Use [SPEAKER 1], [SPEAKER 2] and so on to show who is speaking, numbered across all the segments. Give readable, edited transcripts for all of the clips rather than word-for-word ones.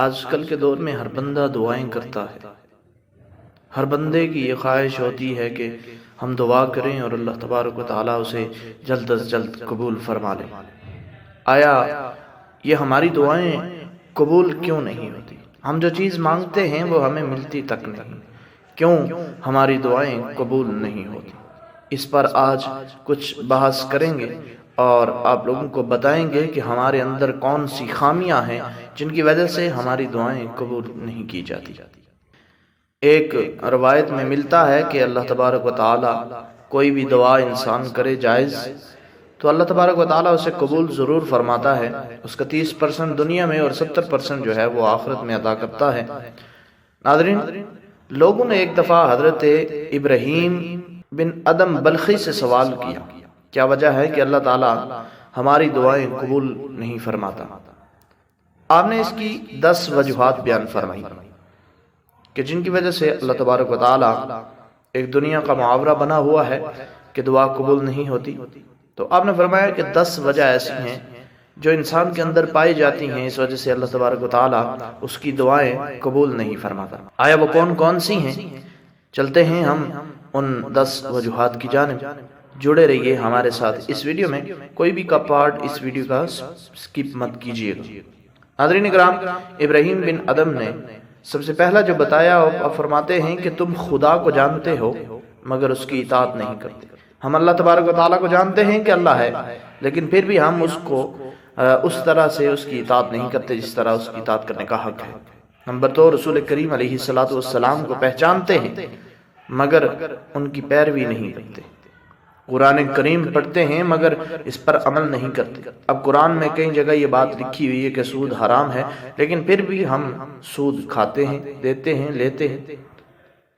[SPEAKER 1] آج کل کے دور میں ہر بندہ دعائیں کرتا ہے، ہر بندے کی یہ خواہش ہوتی ہے کہ ہم دعا کریں اور اللہ تبارک و تعالیٰ اسے جلد از جلد قبول فرما لے۔ آیا یہ ہماری دعائیں قبول کیوں نہیں ہوتی؟ ہم جو چیز مانگتے ہیں وہ ہمیں ملتی تک نہیں، کیوں ہماری دعائیں قبول نہیں ہوتی؟ اس پر آج کچھ بحث کریں گے اور آپ لوگوں کو بتائیں گے کہ ہمارے اندر کون سی خامیاں ہیں جن کی وجہ سے ہماری دعائیں قبول نہیں کی جاتی۔ ایک روایت میں ملتا ہے کہ اللہ تبارک و تعالیٰ کوئی بھی دعا انسان کرے جائز تو اللہ تبارک و تعالیٰ اسے قبول ضرور فرماتا ہے، اس کا 30% دنیا میں اور 70% جو ہے وہ آخرت میں عطا کرتا ہے۔ ناظرین، لوگوں نے ایک دفعہ حضرت ابراہیم بن ادم بلخی سے سوال کیا وجہ ہے کہ اللہ تعالیٰ ہماری دعائیں قبول نہیں فرماتا؟ آپ نے اس کی 10 وجوہات بیان فرمائی کہ جن کی وجہ سے اللہ تبارک و تعالیٰ ایک دنیا کا محاورہ بنا ہوا ہے کہ دعا قبول نہیں ہوتی۔ تو آپ نے فرمایا کہ 10 وجہ ایسی ہیں جو انسان کے اندر پائی جاتی ہیں، اس وجہ سے اللہ تبارک و تعالیٰ اس کی دعائیں قبول نہیں فرماتا۔ آیا وہ کون سی ہیں؟ چلتے ہیں ہم ان 10 وجوہات کی جانب۔ جڑے رہیے ہمارے ساتھ اس ویڈیو میں، کوئی بھی کا پارٹ اس ویڈیو کا سکپ مت کیجیے گا۔ ناظرین اکرام، ابراہیم بن ادم نے سب سے پہلا جو بتایا، آپ فرماتے ہیں کہ تم خدا کو جانتے ہو مگر اس کی اطاعت نہیں کرتے۔ ہم اللہ تبارک و تعالیٰ کو جانتے ہیں کہ اللہ ہے، لیکن پھر بھی ہم اس کو اس طرح سے اس کی اطاعت نہیں کرتے جس طرح اس کی اطاعت کرنے کا حق ہے۔ نمبر 2، رسول کریم علیہ السلام کو پہچانتے ہیں مگر ان کی پیروی نہیں کرتے۔ قرآن کریم پڑھتے ہیں مگر اس پر عمل نہیں کرتے۔ اب قرآن میں کئی جگہ یہ بات لکھی ہوئی ہے کہ سود حرام ہے، لیکن پھر بھی ہم سود کھاتے ہیں، دیتے ہیں، لیتے ہیں۔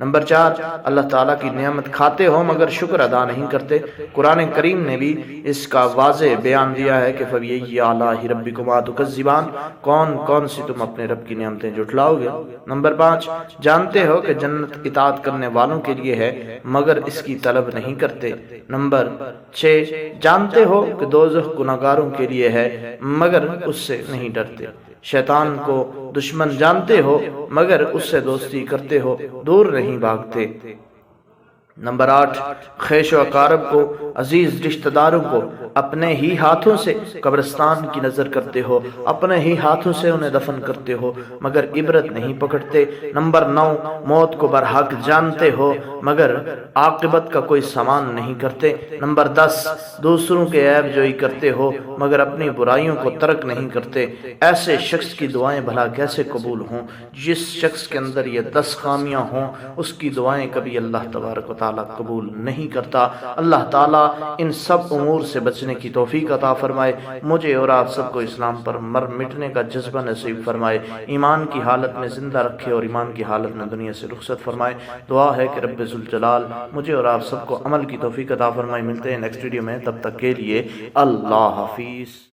[SPEAKER 1] نمبر 4، اللہ تعالیٰ کی نعمت کھاتے ہو مگر شکر ادا نہیں کرتے۔ قرآن کریم نے بھی اس کا واضح بیان دیا ہے کہ فَبِأَيِّ آلَاءِ رَبِّكُمَا تُكَذِّبَانِ، کون سی تم اپنے رب کی نعمتیں جھٹلاؤ گے۔ نمبر 5، جانتے ہو کہ جنت اطاعت کرنے والوں کے لیے ہے مگر اس کی طلب نہیں کرتے۔ نمبر 6، جانتے ہو کہ دوزخ گناہگاروں کے لیے ہے مگر اس سے نہیں ڈرتے۔ شیطان کو دشمن جانتے ہو مگر اس سے دوستی کرتے ہو، دور نہیں بھاگتے۔ نمبر 8، خیش و اقارب کو، عزیز رشتہ داروں کو اپنے ہی ہاتھوں سے قبرستان کی نظر کرتے ہو، اپنے ہی ہاتھوں سے انہیں دفن کرتے ہو مگر عبرت نہیں پکڑتے۔ نمبر 9، موت کو برحق جانتے ہو مگر عاقبت کا کوئی سامان نہیں کرتے۔ نمبر 10، دوسروں کے عیب جوئی کرتے ہو مگر اپنی برائیوں کو ترک نہیں کرتے۔ ایسے شخص کی دعائیں بھلا کیسے قبول ہوں؟ جس شخص کے اندر یہ 10 خامیاں ہوں اس کی دعائیں کبھی اللہ تبارک و تعالیٰ قبول نہیں کرتا۔ اللہ تعالیٰ ان سب امور سے بچنے کی توفیق عطا فرمائے۔ مجھے اور آپ سب کو اسلام پر مر مٹنے کا جذبہ نصیب فرمائے، ایمان کی حالت میں زندہ رکھے اور ایمان کی حالت میں دنیا سے رخصت فرمائے۔ دعا ہے کہ رب ذوالجلال مجھے اور آپ سب کو عمل کی توفیق عطا فرمائے۔ ملتے ہیں نیکسٹ ویڈیو میں، تب تک کے لیے اللہ حافظ۔